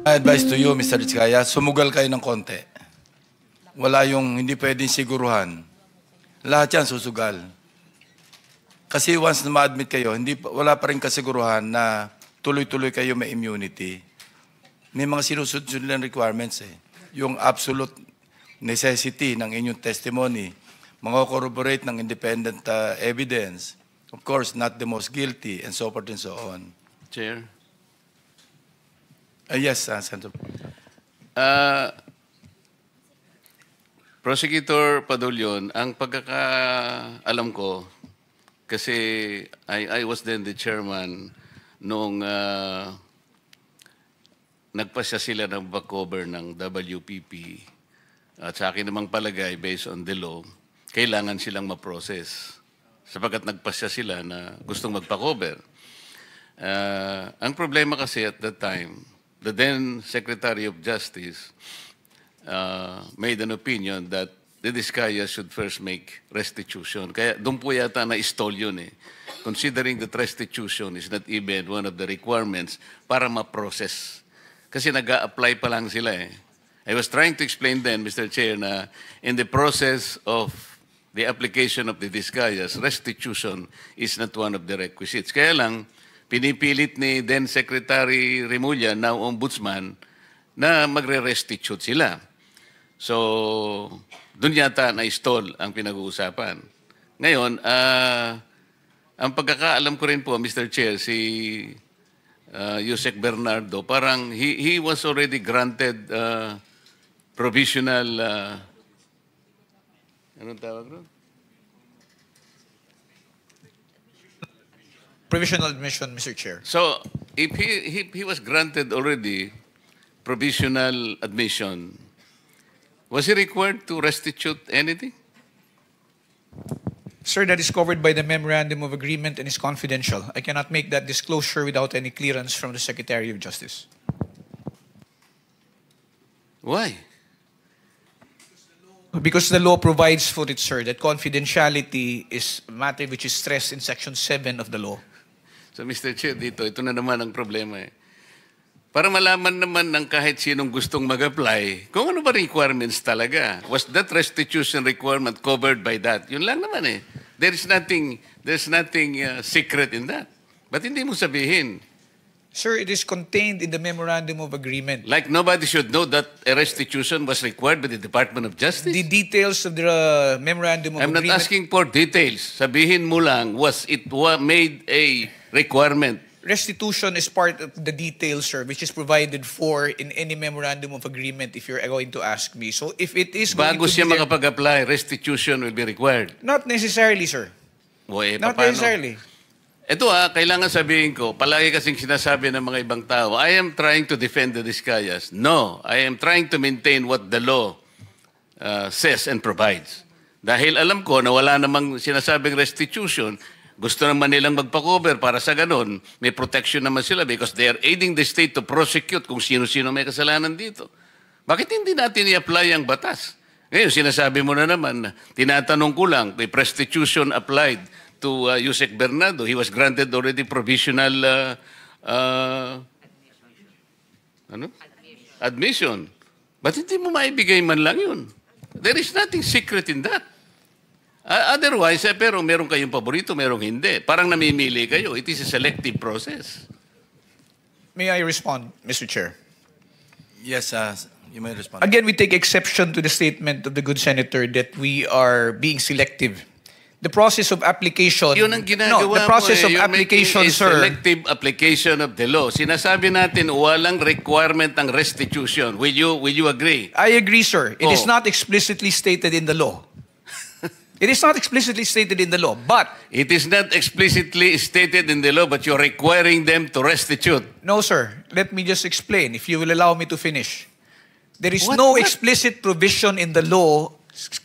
Advice to you, Mr. Rizkaya, sumugal kayo ng konti. Wala yung hindi pwedeng siguruhan. Lahat yan susugal. Kasi once na ma-admit kayo, wala pa rin kasiguruhan na tuloy-tuloy kayo may immunity. May mga sinusunod lang requirements eh. Yung absolute necessity ng inyong testimony, corroborate ng independent evidence, of course, not the most guilty, and so forth and so on. Chair. Yes, Senator. Prosecutor Padulyon, ang pagkakaalam ko, kasi I was then the chairman nung nagpasya sila ng back cover ng WPP at sa akin namang palagay based on the law, kailangan silang ma-process sapagkat nagpasya sila na gustong magpa-cover. Ang problema kasi at that time, the then Secretary of Justice made an opinion that the Diskaya should first make restitution. Kaya doon po yata na-stall yun eh. Considering that restitution is not even one of the requirements para ma-process. Kasi nag-a-apply pa lang sila eh. I was trying to explain then, Mr. Chair, na in the process of the application of the Diskayas, restitution is not one of the requisites. Kaya lang, pinipilit ni then Secretary Remulla, now Ombudsman, na magre-restitute sila. So, doon yata na-stall ang pinag-uusapan. Ngayon, ang pagkakaalam ko rin po, Mr. Chair, si Yusek Bernardo, parang he was already granted provisional, anong tawag ron? Provisional admission, Mr. Chair. So, if he was granted already provisional admission, was he required to restitute anything? Sir, that is covered by the memorandum of agreement and is confidential. I cannot make that disclosure without any clearance from the Secretary of Justice. Why? Because the law provides for it, sir, that confidentiality is a matter which is stressed in Section 7 of the law. So, Mr. Chair, ito na naman ang problema eh. Para malaman naman ng kahit sinong gustong mag-apply, kung ano ba requirements talaga. Was that restitution requirement covered by that? Yun lang naman eh. There's nothing secret in that. Ba't hindi mo sabihin? Sir, it is contained in the memorandum of agreement. Like nobody should know that a restitution was required by the Department of Justice? The details of the memorandum of I'm agreement... not asking for details. Sabihin mo lang, was it made a requirement? Restitution is part of the details, sir, which is provided for in any memorandum of agreement if you're going to ask me. So if it is going Bago to siya be there, makapag-apply, restitution will be required. not necessarily, sir. O, Not paano? necessarily. Ito kailangan sabihin ko, palagi kasing sinasabi ng mga ibang tao, I am trying to defend the Diskayas. No, I am trying to maintain what the law says and provides. Dahil alam ko na wala namang sinasabing restitution, gusto naman nilang magpa-cover para sa ganun, may protection naman sila because they are aiding the state to prosecute kung sino-sino may kasalanan dito. Bakit hindi natin i-apply ang batas? Ngayon, sinasabi mo na naman, tinatanong ko lang, if restitution applied to Yusek Bernardo, he was granted already provisional admission. Ba't hindi mo maibigay man lang yun? There is nothing secret in that. Otherwise, pero meron kayong paborito, merong hindi. Parang namimili kayo. It is a selective process. May I respond, Mr. Chair? Yes, you may respond. Again, we take exception to the statement of the good senator that we are being selective. The process of application... Yun ang ginagawa the process mo, of you're application, making a sir... selective application of the law. Sinasabi natin, walang requirement ng restitution. Will you agree? I agree, sir. It is Oh. not explicitly stated in the law. It is not explicitly stated in the law, but... It is not explicitly stated in the law, but you're requiring them to restitute. No, sir. Let me just explain, if you will allow me to finish. There is What- no what? explicit provision in the law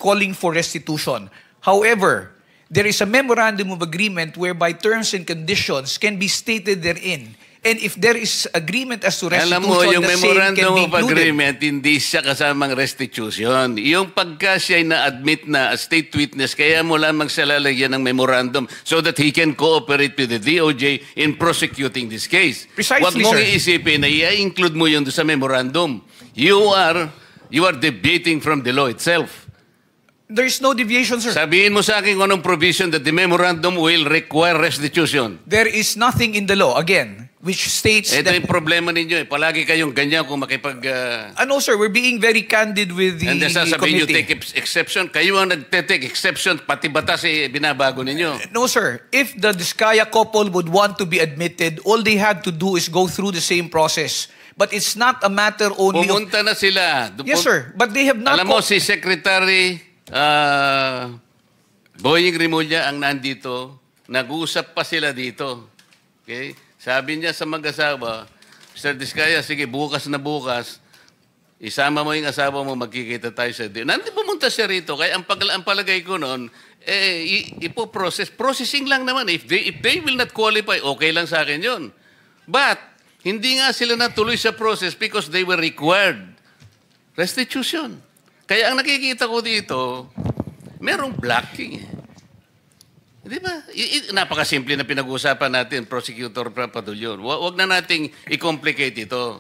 calling for restitution. However, there is a memorandum of agreement whereby terms and conditions can be stated therein And if there is agreement as to Alam mo, restitution, yung the same can memorandum be of included. agreement, hindi siya kasamang restitution. Yung pagka siya na-admit na as state witness, kaya mo lamang siya lalagyan ng memorandum so that he can cooperate with the DOJ in prosecuting this case. Precisely, Huwag mong sir. iisipin na i-include mo yun sa memorandum. You are deviating from the law itself. There is no deviation, sir. Sabihin mo sa akin kung anong provision that the memorandum will require restitution. There is nothing in the law, again, which states Ito that... yung problema ninyo. Palagi kayong ganyan kung makipag... No, sir, we're being very candid with the and then sasabihin nyo, committee. take exception. Kayo ang nagte-take exception, pati batas binabago ninyo. No, sir. If the Diskaya couple would want to be admitted, all they had to do is go through the same process. But it's not a matter only of... Pumunta na sila. Yes, sir. But they have not... Alam mo, si Secretary Boying Rimulya ang nandito. Nag-uusap pa sila dito. Okay? Sabi niya sa mag-asawa, Mr. Diskaya, sige, bukas na bukas, isama mo yung asawa mo, magkikita tayo sa din. Nandito pumunta siya rito. Kaya ang palagay ko noon, processing lang naman. If they will not qualify, okay lang sa akin yun. But, hindi nga sila natuloy sa process because they were required restitution. Kaya ang nakikita ko dito, merong blocking. Di ba? Napakasimple na pinag-uusapan natin, Prosecutor Padulyon. Huwag na nating i-complicate ito.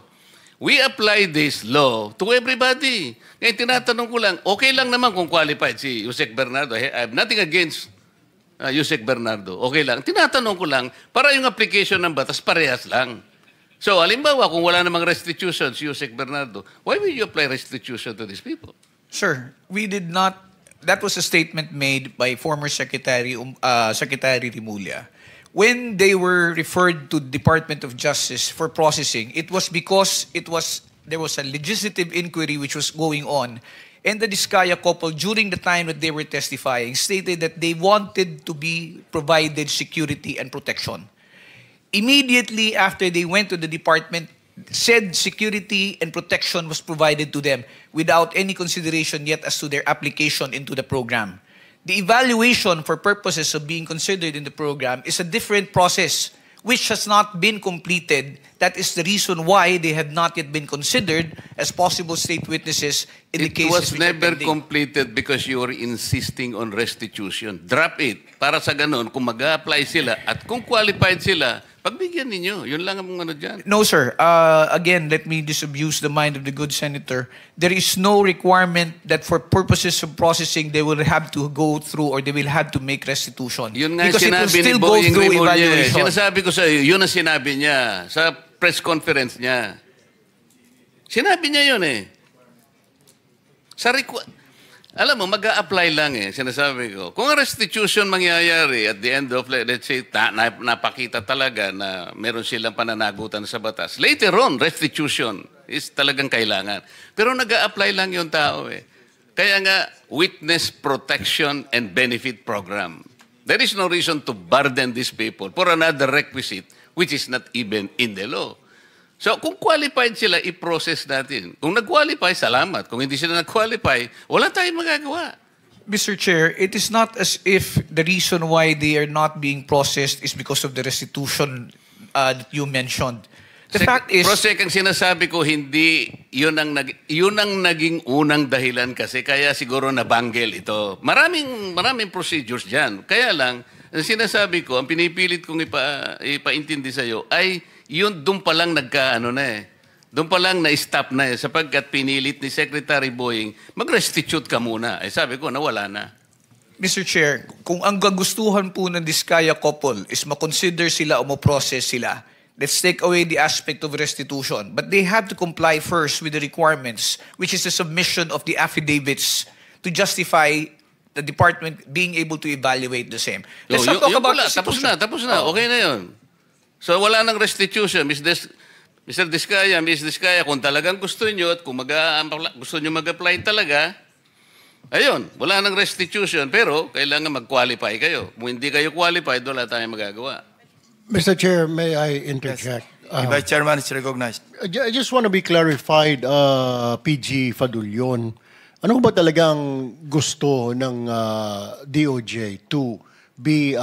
We apply this law to everybody. Ngayon, tinatanong ko lang, okay lang naman kung qualified si Yusek Bernardo. I have nothing against Yusek Bernardo. Okay lang. Tinatanong ko lang, para yung application ng batas, parehas lang. So, halimbawa, kung wala namang restitution si Yusek Bernardo, why will you apply restitution to these people? Sir, we did not... That was a statement made by former Secretary Rimulya. When they were referred to Department of Justice for processing, it was because there was a legislative inquiry which was going on. And the Diskaya couple, during the time that they were testifying, stated that they wanted to be provided security and protection. Immediately after they went to the department, said security and protection was provided to them without any consideration yet as to their application into the program. The evaluation for purposes of being considered in the program is a different process which has not been completed. That is the reason why they have not yet been considered as possible state witnesses in the cases It was which are never pending. completed because you were insisting on restitution. Drop it. Para sa ganun, kung mag-a-apply sila at kung qualified sila, pagbigyan ninyo. Yun lang ang ano dyan. No, sir. Again, let me disabuse the mind of the good senator. There is no requirement that for purposes of processing, they will have to go through or they will have to make restitution. Yun nga Because it will sinabi ni still go Boying through Rimulya. evaluation. Sinasabi ko sa iyo, yun ang sinabi niya sa press conference niya. Sinabi niya yun eh. Alam mo, mag-a-apply lang eh, sinasabi ko. Kung ang restitution mangyayari at the end of, let's say, napakita talaga na meron silang pananagutan sa batas, later on, restitution is talagang kailangan. Pero nag-a-apply lang yung tao eh. Kaya nga, Witness Protection and Benefit Program. There is no reason to burden these people for another requisite which is not even in the law. So, kung qualified sila, i-process natin. Kung nag-qualify, salamat. Kung hindi sila nag-qualify, wala tayong magagawa. Mr. Chair, it is not as if the reason why they are not being processed is because of the restitution that you mentioned. The fact is... Prosek, ang sinasabi ko, hindi, yun ang naging unang dahilan kasi, kaya siguro nabanggel ito. Maraming procedures dyan. Kaya lang, ang sinasabi ko, ang pinipilit kong ipaintindi sa'yo, ay yun doon pa lang doon pa lang na-stop na sapagkat pinilit ni Secretary Boying, mag-restitute ka muna. Sabi ko, nawala na. Mr. Chair, kung ang gagustuhan po ng Diskaya couple is makonsider sila o ma-process sila, let's take away the aspect of restitution. But they have to comply first with the requirements, which is the submission of the affidavits to justify the department being able to evaluate the same. Let's not talk about restitution. Tapos na. Okay na yun. So wala nang restitution. Mr. Diskaya, Ms. Diskaya, kung talagang gusto nyo at kung gusto nyo mag-apply talaga, ayun, wala nang restitution. Pero kailangan mag-qualify kayo. Kung hindi kayo qualified, wala tayong magagawa. Mr. Chair, may I interject? The Vice Chairman is recognized. I just want to be clarified, PG Fadulyon. Ano ba talagang gusto ng DOJ to be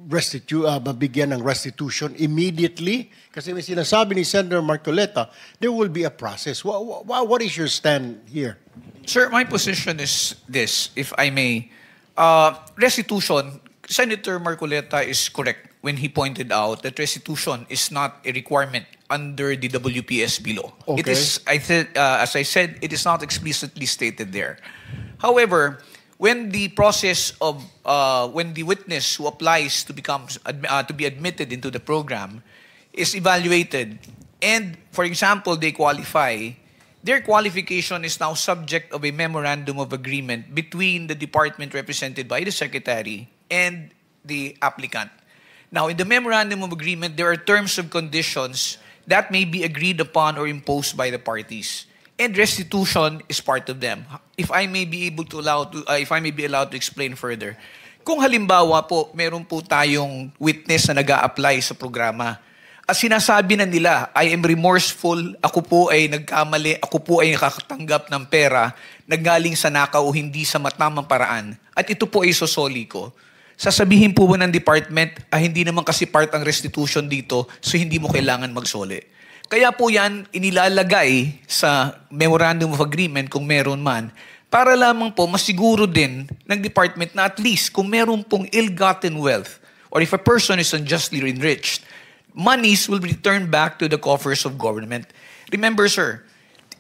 mabigyan ng restitution immediately? Kasi may sinasabi ni Senator Marcoleta, there will be a process. What is your stand here? Sir, my position is this, if I may. Restitution, Senator Marcoleta is correct when he pointed out that restitution is not a requirement under the WPSB law. Okay. It is, as I said, it is not explicitly stated there. However, when the process of when the witness who applies to to be admitted into the program is evaluated, and for example they qualify, their qualification is now subject of a memorandum of agreement between the department represented by the secretary and the applicant. Now, in the memorandum of agreement, there are terms and conditions that may be agreed upon or imposed by the parties. And restitution is part of them. If I may be allowed to explain further. Kung halimbawa po, meron po tayong witness na nag-a-apply sa programa. At sinasabi na nila, I am remorseful, ako po ay nagkamali, ako po ay nakakatanggap ng pera, naggaling sa nakaw o hindi sa matamang paraan, at ito po ay sosoli ko. Sasabihin po ba ng department, hindi naman kasi part ang restitution dito, so hindi mo kailangan magsoli. Kaya po yan inilalagay sa memorandum of agreement kung meron man, para lamang po masiguro din ng department na at least kung meron pong ill-gotten wealth, or if a person is unjustly enriched, monies will be returned back to the coffers of government. Remember, sir,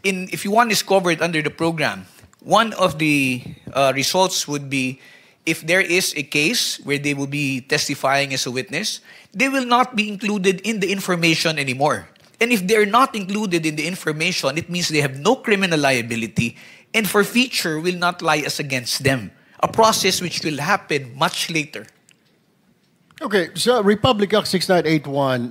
if one is covered under the program, one of the results would be if there is a case where they will be testifying as a witness, they will not be included in the information anymore. And if they're not included in the information, it means they have no criminal liability, and forfeiture will not lie as against them. A process which will happen much later. Okay, so Republic Act 6981,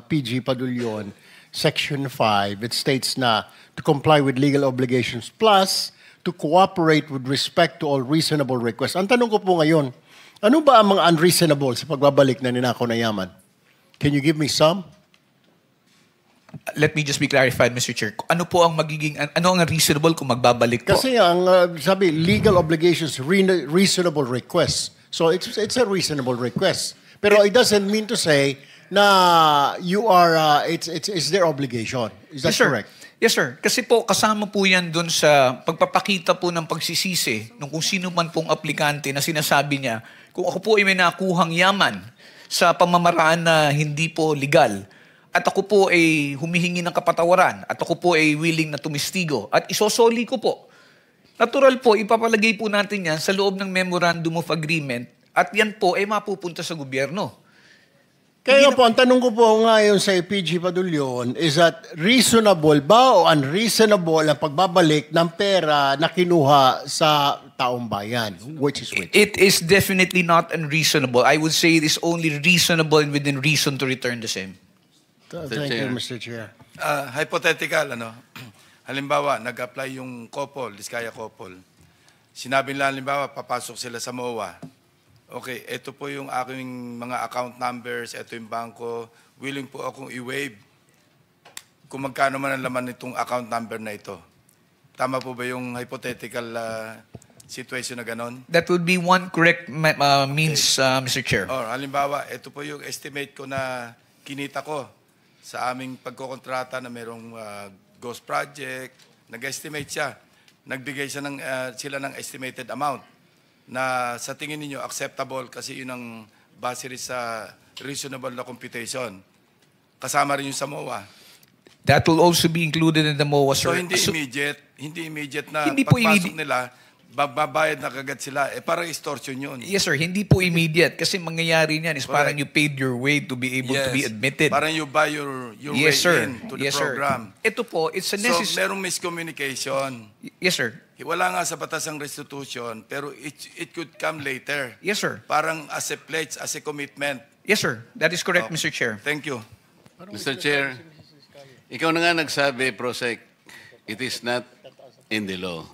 PG Padulyon, Section 5, it states na to comply with legal obligations plus to cooperate with respect to all reasonable requests. Ang tanong ko po ngayon, ano ba ang mga unreasonable sa pagbabalik na ninakaw na yaman? Can you give me some? Let me just be clarified, Mr. Chair. Ano po ang ano ang reasonable kung magbabalik po? Kasi ang sabi, legal obligations, reasonable requests. So it's a reasonable request. Pero it doesn't mean to say na you are, it's their obligation. Is that Yes, sir. correct? Yes, sir. Kasi po, kasama po yan dun sa pagpapakita po ng pagsisisi ng kung sino man pong aplikante na sinasabi niya, kung ako po ay may nakuhang yaman sa pamamaraan na hindi po legal, at ako po ay humihingi ng kapatawaran, at ako po ay willing na tumistigo, at isosoli ko po. Natural po, ipapalagay po natin yan sa loob ng Memorandum of Agreement, at yan po ay mapupunta sa gobyerno. Kaya po, ang tanong ko po ngayon sa PG Padulyon is that reasonable ba o unreasonable ang pagbabalik ng pera na kinuha sa taong bayan? Which is which? It is definitely not unreasonable. I would say it is only reasonable and within reason to return the same. Thank you, Mr. Chair. Hypothetical, halimbawa, nag-apply yung couple, Diskaya couple. Sinabi nila, halimbawa, papasok sila sa MOA. Okay, ito po yung aking mga account numbers, ito yung bangko, willing po akong i-waive kung magkano man ang laman nitong account number na ito. Tama po ba yung hypothetical situation na ganon? That would be one correct means, Mr. Chair. Or halimbawa, ito po yung estimate ko na kinita ko sa aming pagkokontrata na merong ghost project. Nag-estimate siya. Nagbigay siya sila ng estimated amount na sa tingin ninyo acceptable kasi yun ang base rin sa reasonable na computation. Kasama rin yung sa MOA. That will also be included in the MOA, sir. So hindi immediate na Hindi po pagpasok nila, babayad na kagad sila. Parang extortion yun. Yes, sir. Hindi po immediate kasi mangyayari niyan is parang Correct. you paid your way to be able to be admitted. Parang you buy your Yes, way sir. in to the Yes, program. sir. Ito po, it's a So necessary... merong miscommunication. Yes, sir. Wala nga sa batas ang restitution, pero it could come later. Yes, sir. Parang as a pledge, as a commitment. Yes, sir. That is correct, Oh. Mr. Chair. Thank you. Mr. Chair, ikaw na nga nagsabi, Prosec, it is not in the law.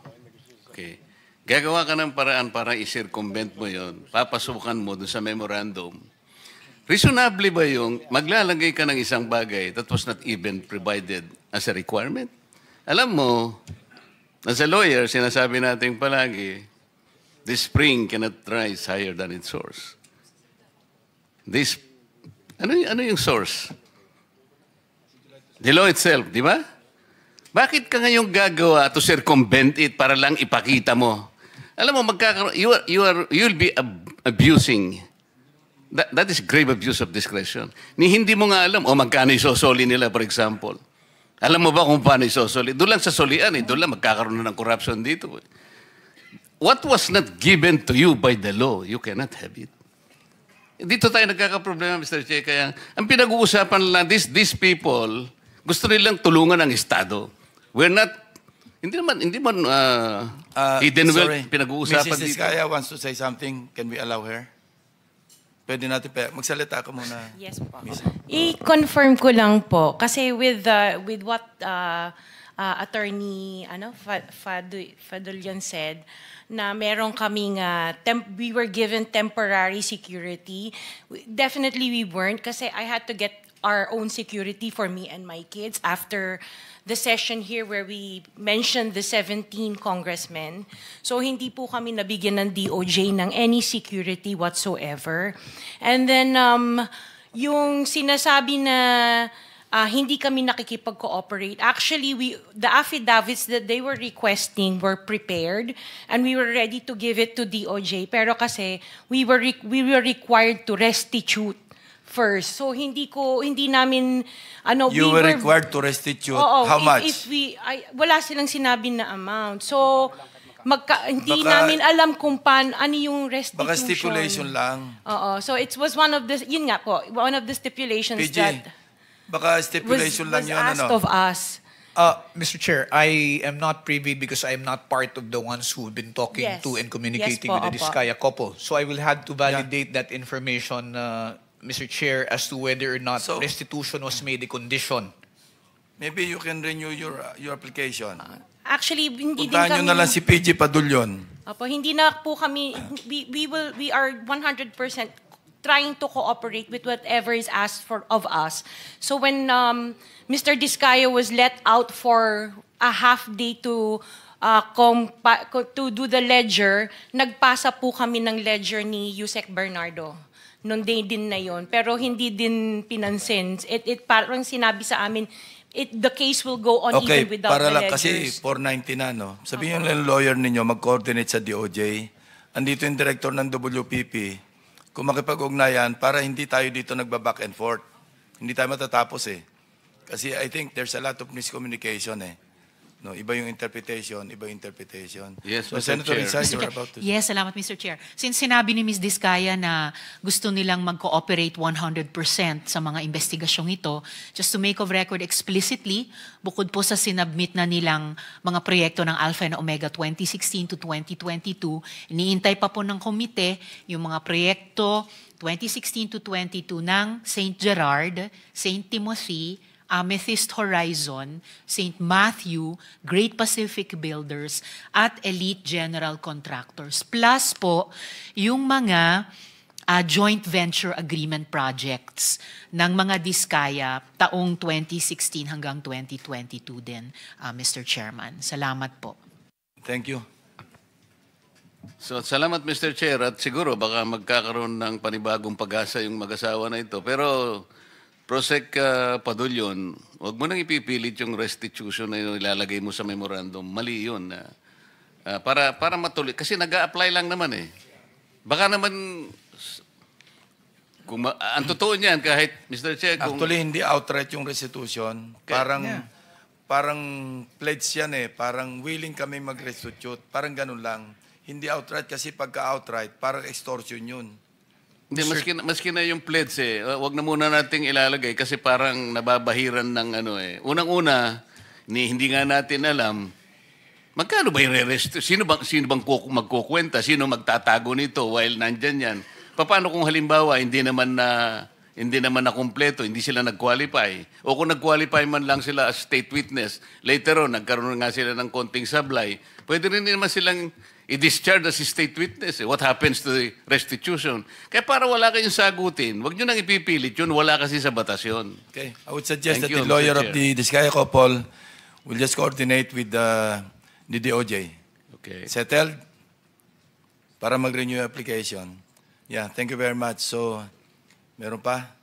Okay. Gagawa ka ng paraan para i-circumvent mo yon, papasukan mo doon sa memorandum. Reasonably ba yung maglalagay ka ng isang bagay that was not even provided as a requirement? Alam mo, as a lawyer, sinasabi natin palagi, the spring cannot rise higher than its source. this, ano yung source? The law itself, di ba? Bakit ka ngayong gagawa to circumvent it para lang ipakita mo? Alam mo, you'll be abusing. That is grave abuse of discretion. Hindi mo nga alam, magkano isosoli nila, for example. Alam mo ba kung paano isosoli? Doon lang sa solian, doon lang magkakaroon na ng corruption dito. What was not given to you by the law, you cannot have it. Dito tayo nagkakaproblema, Mr. Che. Kaya ang pinag-uusapan lang, these people, gusto nilang tulungan ang Estado. We're not, hindi man hidden wealth pinag-uusapan Mrs. dito. Diskaya wants to say something. Can we allow her? Pwede natin magsalita ka muna. Yes po. I-confirm ko lang po kasi with what attorney Fadulyon said na meron kaming we were given temporary security. Definitely we weren't kasi I had to get our own security for me and my kids after the session here where we mentioned the 17 congressmen. So hindi po kami nabigyan ng DOJ ng any security whatsoever. And then yung sinasabi na hindi kami nakikipag-cooperate. Actually, the affidavits that they were requesting were prepared and we were ready to give it to DOJ. Pero kasi we were required to restitute first. So hindi namin You were required to restitute. How much? Wala silang sinabi na amount. So hindi namin alam kung ano yung restitution. Baka stipulation lang. So it was one of the one of the stipulations PG, that baka stipulation lang was yun. asked of us. Mr. Chair, I am not privy because I am not part of the ones who've been talking Yes. to and communicating Yes po, with the opo. Diskaya couple. So I will have to validate that information, Mr. Chair, as to whether or not So- restitution was made a condition. Maybe you can renew your application. Actually, hindi din Puntahan kami... nyo na lang si PG Padulyon. Opo, hindi na po kami, we are 100% trying to cooperate with whatever is asked of us. So when Mr. Diskaya was let out for a half day to do the ledger, nagpasa po kami ng ledger ni Yusek Bernardo noong day din na yon. Pero hindi din pinansin. It parang sinabi sa amin, the case will go on Okay, even without para the lang ledgers. kasi 490 na, no? Sabihin lang lawyer ninyo, mag-coordinate sa DOJ. Andito yung director ng WPP. Kung makipag-ugnayan, para hindi tayo dito nagba-back and forth. Hindi tayo matatapos eh. Kasi I think there's a lot of miscommunication eh. No, iba yung interpretation, iba yung interpretation. Yes, so, Mr. Senator Chair. Rizal, Mr. you're Chair. about to... Yes, salamat Mr. Chair. Since sinabi ni Ms. Diskaya na gusto nilang mag-cooperate 100% sa mga investigasyong ito, just to make of record explicitly, bukod po sa sinabmit na nilang mga proyekto ng Alpha and Omega 2016 to 2022, iniintay pa po ng komite yung mga proyekto 2016 to 22 ng St. Gerard, St. Timothy, Amethyst Horizon, St. Matthew, Great Pacific Builders, at Elite General Contractors. Plus po, yung mga joint venture agreement projects ng mga Diskaya taong 2016 hanggang 2022 din, Mr. Chairman. Salamat po. Thank you. So, salamat Mr. Chair at siguro baka magkakaroon ng panibagong pag-asa yung mag-asawa na ito. Pero Prosec Padulyon, huwag mo nang ipipilit yung restitution na yung ilalagay mo sa memorandum. Mali yun. Para matuloy. Kasi nag-a-apply lang naman eh. Baka naman, ang totoo niyan kahit, Mr. Chair, Actually, hindi outright yung restitution. Parang pledge yan eh. Parang willing kami mag-restitute. Parang ganun lang. Hindi outright kasi pagka-outright, parang extortion yun. Hindi, maski na yung pledge eh. Wag na muna nating ilalagay kasi parang nababahiran ng ano eh. Unang-una, hindi nga natin alam, magkano ba yung re-restitute? Sino bang magkukwenta? Sino magtatago nito while nandyan yan? Paano kung halimbawa, hindi naman na kumpleto, hindi sila nag-qualify. O kung nag-qualify man lang sila as state witness, later on, nagkaroon nga sila ng konting sablay, pwede rin naman silang i-discharge as state witness. What happens to the restitution? Kaya para wala kayong sagutin, wag nyo nang ipipilit yun, wala kasi sa batas yun. Okay. I would suggest Thank that you, the lawyer Mr. of Chair. the Diskaya couple will just coordinate with the DOJ. Okay. Settled? Para mag-renew your application. Yeah, thank you very much. So, Meron pa?